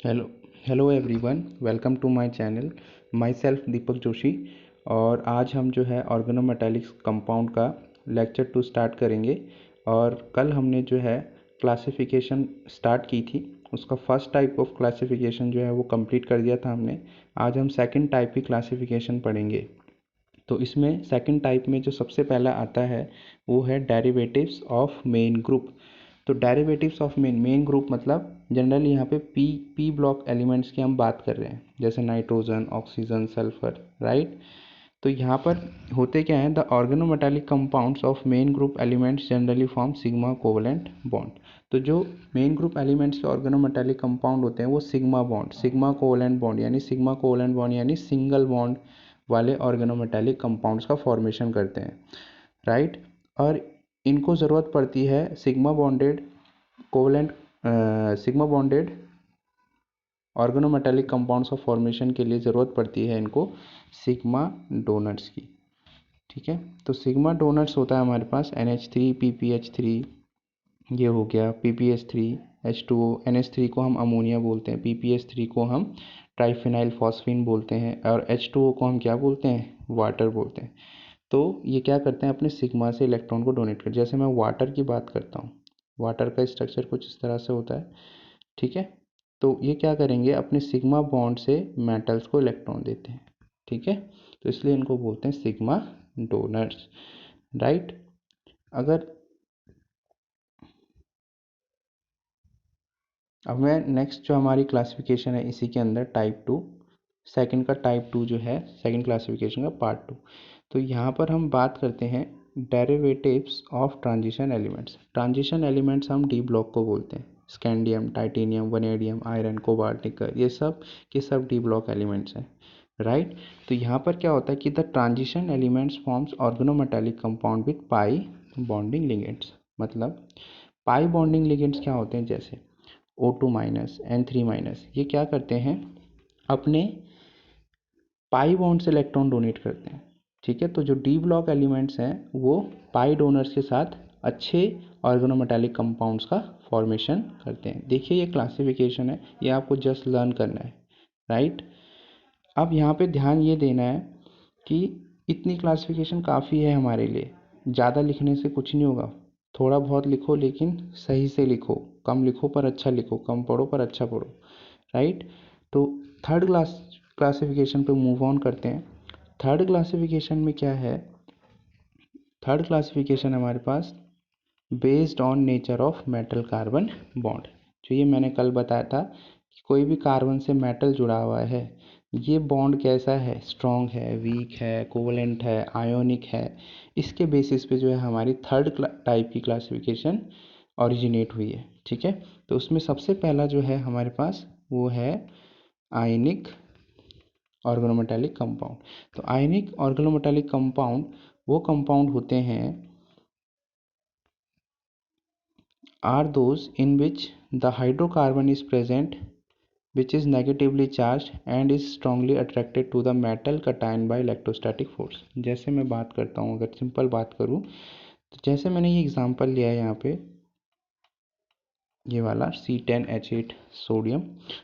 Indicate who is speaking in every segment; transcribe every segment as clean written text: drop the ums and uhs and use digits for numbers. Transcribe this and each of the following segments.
Speaker 1: Hello hello everyone, welcome to my channel. Myself Deepak Joshi. और आज हम जो है ऑर्गेनोमेटालिक्स कंपाउंड का लेक्चर 2 स्टार्ट करेंगे। और कल हमने जो है क्लासिफिकेशन स्टार्ट की थी, उसका फर्स्ट टाइप ऑफ क्लासिफिकेशन जो है वो कंप्लीट कर दिया था हमने। आज हम सेकंड टाइप की क्लासिफिकेशन पढ़ेंगे। तो इसमें सेकंड टाइप में जो सबसे पहला आता है वो है डेरिवेटिव्स ऑफ मेन ग्रुप। तो डेरिवेटिव्स ऑफ मेन ग्रुप मतलब जनरली यहाँ पे पी ब्लॉक एलिमेंट्स की हम बात कर रहे हैं, जैसे नाइट्रोजन, ऑक्सीजन, सल्फर, राइट। तो यहाँ पर होते क्या हैं, the organometallic compounds of main group elements generally form sigma covalent bond. तो जो मेन ग्रुप एलिमेंट्स के ऑर्गेनोमेटालिक कंपाउंड होते हैं वो सिग्मा कोवलेंट बॉन्ड यानी सिंगल बॉन्ड वाले ऑर्गेनोमेटालिक कंपाउंड्स का फॉर्मेशन करते हैं, राइट। और इनको ज़रूरत पड़ती है sigma bonded organometallic compounds of formation के लिए ज़रूरत पड़ती है इनको सिग्मा डोनर्स की, ठीक है। तो सिग्मा डोनर्स होता है हमारे पास NH3 PPH3, ये हो गया PPH3 H2O, NH3 को हम अमोनिया बोलते हैं, PPH3 को हम ट्राइफिनाइल फॉस्फीन बोलते हैं, और H2O को हम क्या बोलते हैं, वाटर बोलते हैं। तो ये क्या करते हैं, अपने सिग्मा से इलेक्ट्रॉन को डोनेट कर, जैसे मैं वाटर की बात करता हूँ, वाटर का स्ट्रक्चर कुछ इस तरह से होता है, ठीक है। तो ये क्या करेंगे, अपने सिग्मा बॉन्ड से मेटल्स को इलेक्ट्रॉन देते हैं, ठीक है। तो इसलिए इनको बोलते हैं सिग्मा डोनर्स, राइट। अगर अब मैं नेक्स्ट जो हमारी क्लासिफिकेशन है इसी के अंदर टाइप 2, सेकंड का टाइप 2 जो है सेकंड क्लासिफिकेशन का पार्ट 2। तो यहाँ पर हम बात करते हैं derivatives of transition elements. Transition elements हम डी ब्लॉक को बोलते हैं, scandium, titanium, vanadium, iron, cobalt, निकल, ये सब के सब डी ब्लॉक एलिमेंट्स हैं, राइट। तो यहाँ पर क्या होता है कि the transition elements forms organometallic compound with pi bonding ligands. मतलब पाई बॉन्डिंग लिगेंड्स क्या होते हैं, जैसे O2 माइनस, N3 माइनस, ये क्या करते हैं, अपने पाई बॉन्ड से इलेक्ट्रॉन डोनेट करते हैं, ठीक है। तो जो डी ब्लॉक एलिमेंट्स हैं वो पाई डोनर्स के साथ अच्छे ऑर्गेनोमेटालिक कंपाउंड्स का फॉर्मेशन करते हैं। देखिए ये क्लासिफिकेशन है, ये आपको जस्ट लर्न करना है, राइट। अब यहाँ पे ध्यान ये देना है कि इतनी क्लासिफिकेशन काफ़ी है हमारे लिए, ज़्यादा लिखने से कुछ नहीं होगा। थोड़ा बहुत लिखो लेकिन सही से लिखो, कम लिखो पर अच्छा लिखो, कम पढ़ो पर अच्छा पढ़ो, राइट। तो थर्ड क्लासिफिकेशन पे मूव ऑन करते हैं। थर्ड क्लासिफिकेशन में क्या है, थर्ड क्लासिफिकेशन हमारे पास based on nature of metal carbon bond. जो ये मैंने कल बताया था कि कोई भी कार्बन से मेटल जुड़ा हुआ है, ये बॉन्ड कैसा है, स्ट्रॉन्ग है, वीक है, कोवलेंट है, आयोनिक है, इसके बेसिस पे जो है हमारी थर्ड टाइप की क्लासिफिकेशन ओरिजिनेट हुई है, ठीक है। तो उसमें सबसे पहला जो है हमारे पास वो है आयनिक ऑर्गेनोमेटालिक कंपाउंड। तो आयनिक ऑर्गेनोमेटालिक कंपाउंड वो कंपाउंड होते हैं are those in which the hydrocarbon is present which is negatively charged and is strongly attracted to the metal cation by electrostatic force। जैसे मैं बात करता हूँ, अगर सिंपल बात करूँ तो जैसे मैंने ये एग्जांपल लिया है यहाँ पे, ये वाला C10H8 सोडियम।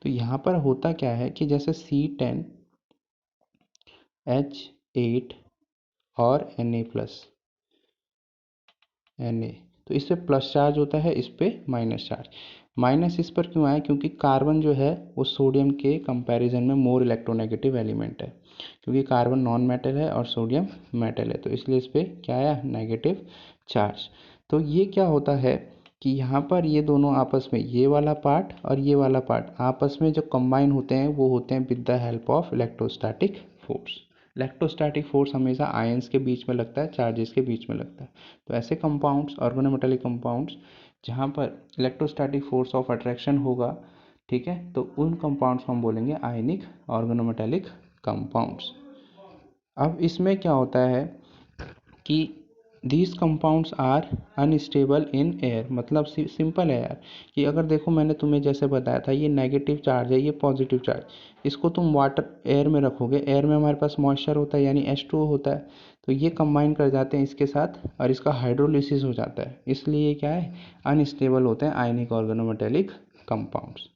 Speaker 1: तो यहाँ पर होता क्या है कि जैसे C10H8 और Na, तो इस पे प्लस चार्ज होता है, इस पे माइनस चार्ज। माइनस इस पर क्यों आया, क्योंकि कार्बन जो है वो सोडियम के कंपैरिजन में मोर इलेक्ट्रोनेगेटिव एलिमेंट है, क्योंकि कार्बन नॉन मेटल है और सोडियम मेटल है, तो इसलिए इस पर क्या आया, नेगेटिव चार्ज। तो ये क्या होता है कि यहाँ पर ये दोनों आपस में, ये वाला पार्ट और ये वाला पार्ट आपस में जो कंबाइन होते हैं वो होते हैं with the help of electrostatic force. Electrostatic force हमेशा आयंस के बीच में लगता है, चार्जेस के बीच में लगता है। तो ऐसे कंपाउंड्स, ऑर्गेनोमेटालिक कंपाउंड्स, जहाँ पर इलेक्ट्रोस्टैटिक फोर्स ऑफ अट्रैक्शन होगा, ठीक है, तो उन कंपाउंड्स को हम बोलेंगे आयनिक ऑर्गेनोमेटालिक कंपाउंड्स। अब इसमें क्या होता है कि these compounds are unstable in air. मतलब सिंपल है यार, कि अगर देखो मैंने तुम्हें जैसे बताया था, ये नेगेटिव चार्ज है, ये पॉजिटिव चार्ज, इसको तुम वाटर एयर में रखोगे, एयर में हमारे पास मॉइस्चर होता है यानी H2O होता है, तो ये कंबाइन कर जाते हैं इसके साथ और इसका हाइड्रोलिसिस हो जाता है, इसलिए ये क्या है, अनस्टेबल होते हैं आयनिक ऑर्गेनोमेटालिक कंपाउंड्स,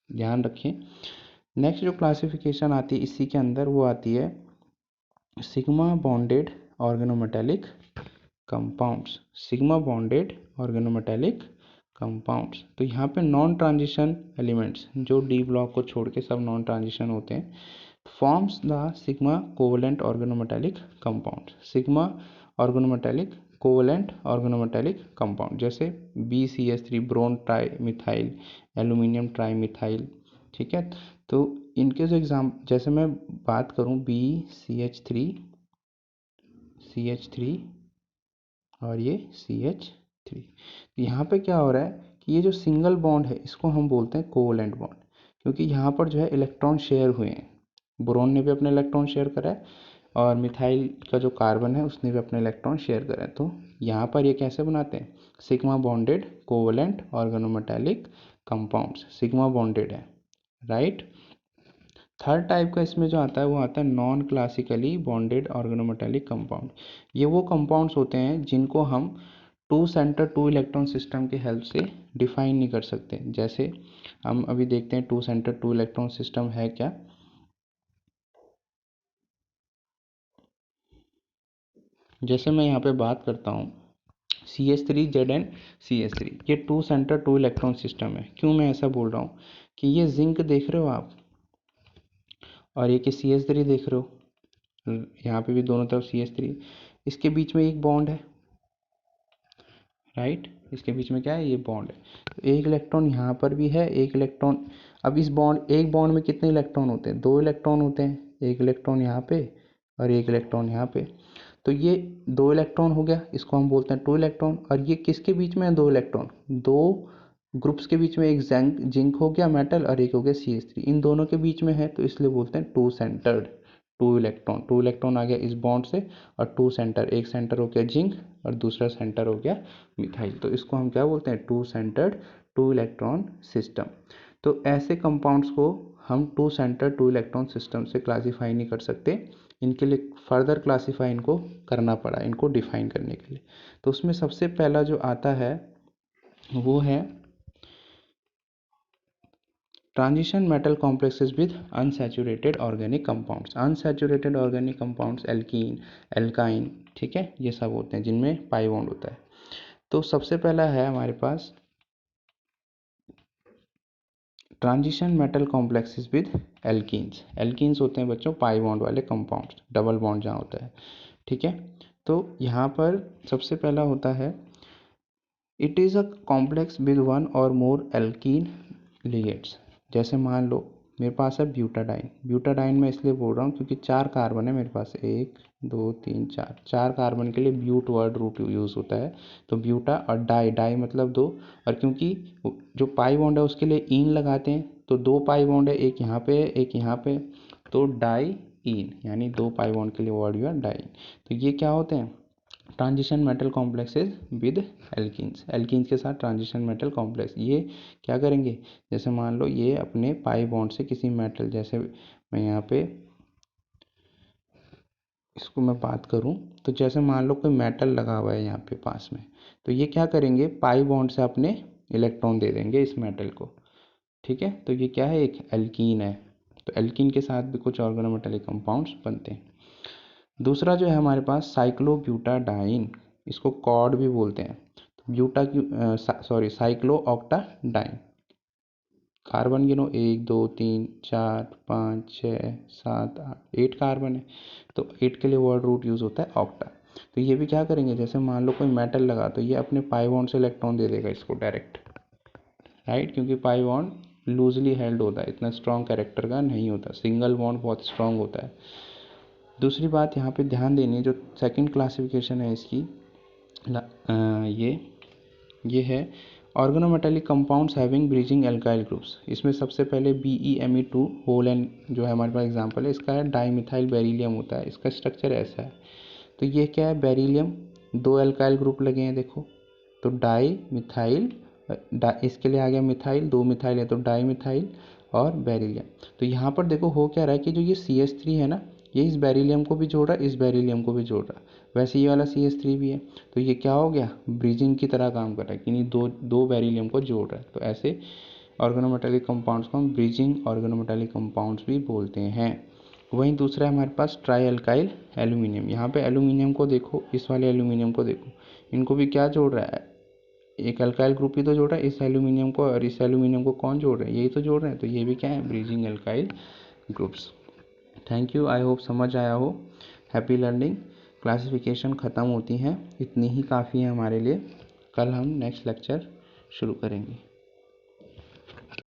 Speaker 1: ध्यान रखें। नेक्स्ट जो क्लासिफिकेशन आती है इसी के अंदर वो आती है sigma bonded organometallic compounds. Sigma bonded organometallic compounds. तो यहाँ पे नॉन ट्रांजिशन एलिमेंट्स जो डी ब्लॉक को छोड़ के सब नॉन ट्रांजिशन होते हैं forms the sigma covalent organometallic compound. Sigma organometallic covalent organometallic compound जैसे BCH3 boron trimethyl, aluminium trimethyl. ठीक है, तो इनके जो एग्जाम जैसे मैं बात करूं CH3 और ये CH3, यहाँ पे क्या हो रहा है कि ये जो सिंगल बॉन्ड है इसको हम बोलते हैं कोवलेंट बॉन्ड, क्योंकि यहाँ पर जो है इलेक्ट्रॉन शेयर हुए हैं। बोरोन ने भी अपने इलेक्ट्रॉन शेयर करा है और मिथाइल का जो कार्बन है उसने भी अपने इलेक्ट्रॉन शेयर करा है। तो यहाँ पर ये कैसे बनाते हैं sigma bonded covalent organometallic compounds, sigma bonded है, राइट। थर्ड टाइप का इसमें जो आता है वो आता है non classically bonded organometallic compound. ये वो कंपाउंड्स होते हैं जिनको हम two centre two electron system की हेल्प से डिफाइन नहीं कर सकते। जैसे हम अभी देखते हैं two centre two electron system है क्या। जैसे मैं यहाँ पे बात करता हूँ CH3ZnCH3, ये two centre two electron system है। क्यों मैं ऐसा बोल रहा हूँ कि ये जिंक देख रहे हो आप और ये कि CH3 देख रहे हो, यहाँ पे भी दोनों तरफ CH3, इसके बीच में एक बॉन्ड है, राइट। इसके बीच में क्या है ये बॉन्ड है। तो एक इलेक्ट्रॉन यहाँ पर भी है, एक इलेक्ट्रॉन, अब इस बॉन्ड एक बॉन्ड में कितने इलेक्ट्रॉन होते हैं, दो इलेक्ट्रॉन होते हैं, एक इलेक्ट्रॉन यहाँ पे और एक इलेक्ट्रॉन यहाँ पे। तो ये दो इलेक्ट्रॉन हो गया, इसको हम बोलते हैं टू इलेक्ट्रॉन। और ये किसके बीच में है दो इलेक्ट्रॉन, दो ग्रुप्स के बीच में, एक जिंक हो गया मेटल और एक हो गया CH3, इन दोनों के बीच में है तो इसलिए बोलते हैं टू सेंटर्ड। टू इलेक्ट्रॉन आ गया इस बॉन्ड से और टू सेंटर, एक सेंटर हो गया जिंक और दूसरा सेंटर हो गया मिथाइल, तो इसको हम क्या बोलते हैं two centred two electron system. तो ऐसे कंपाउंड्स को हम two centre two electron system से क्लासीफाई नहीं कर सकते, इनके लिए फर्दर क्लासीफाई इनको करना पड़ा इनको डिफाइन करने के लिए। तो उसमें सबसे पहला जो आता है वो है transition metal complexes with unsaturated organic compounds. Unsaturated organic compounds alkene, alkyne, ठीक है, ये सब होते हैं जिनमें पाई बॉन्ड होता है। तो सबसे पहला है हमारे पास transition metal complexes with alkenes. Alkenes होते हैं बच्चों पाई बॉन्ड वाले कंपाउंड्स, डबल बॉन्ड जहाँ होता है, ठीक है। तो यहाँ पर सबसे पहला होता है it is a complex with one और मोर एल्कीन लिगेंड्स। जैसे मान लो मेरे पास है ब्यूटाडाइन। ब्यूटाडाइन मैं इसलिए बोल रहा हूँ क्योंकि चार कार्बन है मेरे पास, एक दो तीन चार, चार कार्बन के लिए ब्यूट वर्ड रूट यूज़ होता है। तो ब्यूटा और डाई, डाई मतलब दो, और क्योंकि जो पाई बॉन्ड है उसके लिए ईन लगाते हैं तो दो पाई बॉन्ड है, एक यहाँ पे एक यहाँ पे, तो डाई ईन यानी दो पाई बॉन्ड के लिए वर्ड हुआ डाई। तो ये क्या होते हैं transition metal complexes with alkenes. Alkenes के साथ ट्रांजिशन मेटल कॉम्प्लेक्स, ये क्या करेंगे जैसे मान लो ये अपने पाई बॉन्ड से किसी मेटल, जैसे मैं यहाँ पे इसको मैं बात करूँ तो जैसे मान लो कोई मेटल लगा हुआ है यहाँ पे पास में, तो ये क्या करेंगे पाई बॉन्ड से अपने इलेक्ट्रॉन दे देंगे इस मेटल को, ठीक है। तो ये क्या है एक एल्कीन है। तो एल्कीन के साथ भी कुछ ऑर्गेनोमेटेलिक कंपाउंड्स बनते हैं। दूसरा जो है हमारे पास साइक्लोब्यूटाडाइन, इसको कॉड भी बोलते हैं। तो ब्यूटा की सॉरी साइक्लो ऑक्टाडाइन। कार्बन गिनो एक दो तीन चार पाँच छः सात आठ, 8 कार्बन है तो 8 के लिए वर्ड रूट यूज़ होता है ऑक्टा। तो ये भी क्या करेंगे जैसे मान लो कोई मेटल लगा तो ये अपने पाई बॉन्ड से इलेक्ट्रॉन दे देगा इसको डायरेक्ट, राइट, क्योंकि पाई बॉन्ड लूजली हेल्ड होता है, इतना स्ट्रॉन्ग कैरेक्टर का नहीं होता, सिंगल बॉन्ड बहुत स्ट्रॉन्ग होता है। दूसरी बात यहाँ पे ध्यान देनी है, जो सेकंड क्लासिफिकेशन है इसकी ये है organometallic compounds having bridging alkyl groups. इसमें सबसे पहले BeMe2 होल एन जो है हमारे पास एग्जांपल है, इसका है डाईमिथाइल बेरिलियम होता है, इसका स्ट्रक्चर ऐसा है। तो ये क्या है बेरिलियम, दो एल्काइल ग्रुप लगे हैं देखो, तो डाई मिथाइल, इसके लिए आ गया मिथाइल, दो मिथाइल है तो डाई मिथाइल और बेरिलियम। तो यहाँ पर देखो हो क्या रहा है कि जो ये CH3 है ना, ये इस बेरिलियम को भी जोड़ रहा है, इस बेरिलियम को भी जोड़ रहा है, वैसे ये वाला CH3 भी है। तो ये क्या हो गया ब्रिजिंग की तरह काम कर रहा है कि नहीं दो दो बेरिलियम को जोड़ रहा है। तो ऐसे ऑर्गेनोमेटालिक कंपाउंड्स को हम ब्रिजिंग ऑर्गेनोमेटालिक कंपाउंड्स भी बोलते हैं। वहीं दूसरा है हमारे पास ट्राई अल्काइल एल्यूमिनियम। यहाँ पे एल्यूमिनियम को देखो, इस वाले एल्यूमिनियम को देखो, इनको भी क्या जोड़ रहा है, एक अल्काइल ग्रुप ही तो जोड़ रहा है इस एल्यूमिनियम को, और इस एल्यूमिनियम को कौन जोड़ रहा है, यही तो जोड़ रहे हैं। तो ये भी क्या है, bridging alkyl groups. Thank you, I hope समझ आया हो। Happy learning. क्लासिफिकेशन ख़त्म होती हैं, इतनी ही काफ़ी है हमारे लिए। कल हम नेक्स्ट लेक्चर शुरू करेंगे।